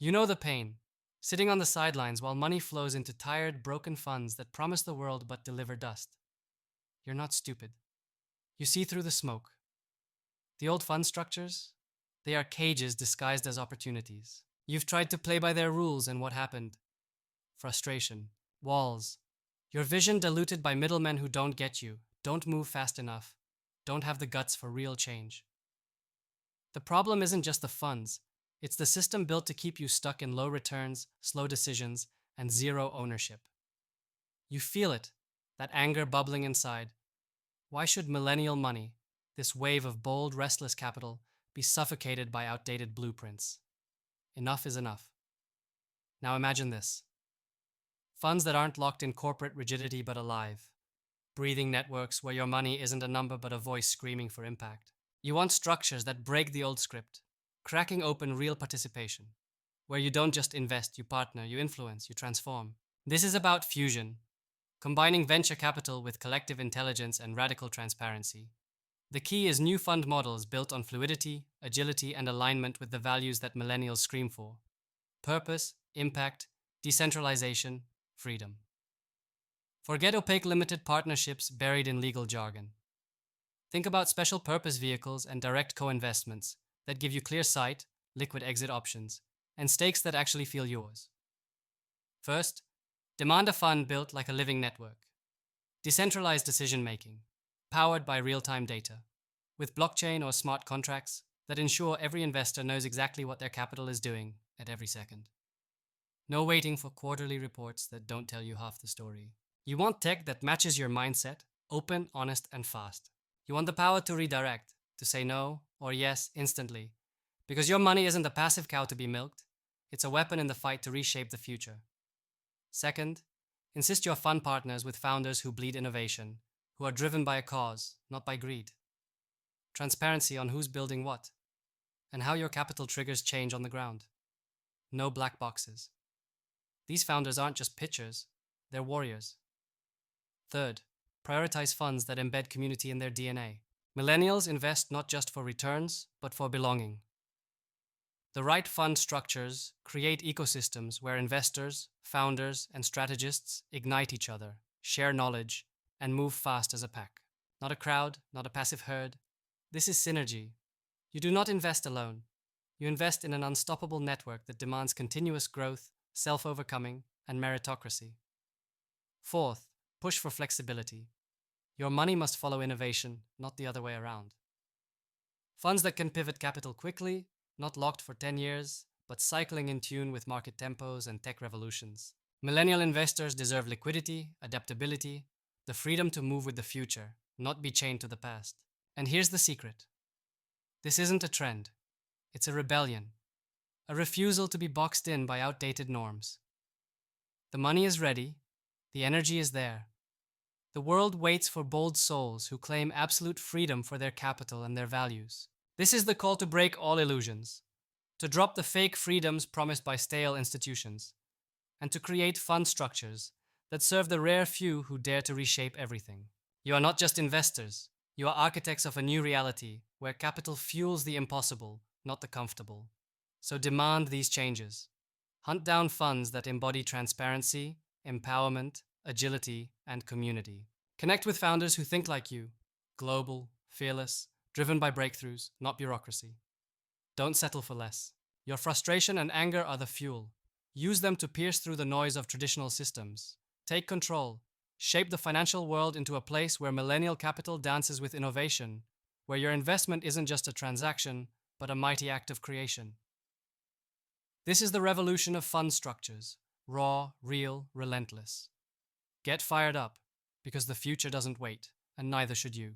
You know the pain, sitting on the sidelines while money flows into tired, broken funds that promise the world but deliver dust. You're not stupid. You see through the smoke. The old fund structures? They are cages disguised as opportunities. You've tried to play by their rules, and what happened? Frustration. Walls. Your vision diluted by middlemen who don't get you, don't move fast enough, don't have the guts for real change. The problem isn't just the funds, it's the system built to keep you stuck in low returns, slow decisions, and zero ownership. You feel it, that anger bubbling inside. Why should millennial money, this wave of bold, restless capital, be suffocated by outdated blueprints? Enough is enough. Now imagine this. Funds that aren't locked in corporate rigidity but alive. Breathing networks where your money isn't a number but a voice screaming for impact. You want structures that break the old script, cracking open real participation, where you don't just invest, you partner, you influence, you transform. This is about fusion, combining venture capital with collective intelligence and radical transparency. The key is new fund models built on fluidity, agility, and alignment with the values that millennials scream for: purpose, impact, decentralization, freedom. Forget opaque limited partnerships buried in legal jargon. Think about special purpose vehicles and direct co-investments that give you clear sight, liquid exit options, and stakes that actually feel yours. First, demand a fund built like a living network. Decentralized decision making, powered by real-time data, with blockchain or smart contracts that ensure every investor knows exactly what their capital is doing at every second. No waiting for quarterly reports that don't tell you half the story. You want tech that matches your mindset, open, honest, and fast. You want the power to redirect, to say no or yes instantly, because your money isn't a passive cow to be milked, it's a weapon in the fight to reshape the future. Second, insist your fund partners with founders who bleed innovation, who are driven by a cause, not by greed. Transparency on who's building what, and how your capital triggers change on the ground. No black boxes. These founders aren't just pitchers, they're warriors. Third, prioritize funds that embed community in their DNA. Millennials invest not just for returns, but for belonging. The right fund structures create ecosystems where investors, founders, and strategists ignite each other, share knowledge, and move fast as a pack. Not a crowd, not a passive herd. This is synergy. You do not invest alone. You invest in an unstoppable network that demands continuous growth, self-overcoming, and meritocracy. Fourth, push for flexibility. Your money must follow innovation, not the other way around. Funds that can pivot capital quickly, not locked for 10 years, but cycling in tune with market tempos and tech revolutions. Millennial investors deserve liquidity, adaptability, the freedom to move with the future, not be chained to the past. And here's the secret. This isn't a trend. It's a rebellion. A refusal to be boxed in by outdated norms. The money is ready. The energy is there. The world waits for bold souls who claim absolute freedom for their capital and their values. This is the call to break all illusions, to drop the fake freedoms promised by stale institutions, and to create fund structures that serve the rare few who dare to reshape everything. You are not just investors, you are architects of a new reality where capital fuels the impossible, not the comfortable. So demand these changes. Hunt down funds that embody transparency, empowerment, agility, and community. Connect with founders who think like you, global, fearless, driven by breakthroughs, not bureaucracy. Don't settle for less. Your frustration and anger are the fuel. Use them to pierce through the noise of traditional systems. Take control. Shape the financial world into a place where millennial capital dances with innovation, where your investment isn't just a transaction, but a mighty act of creation. This is the revolution of fund structures, raw, real, relentless. Get fired up, because the future doesn't wait, and neither should you.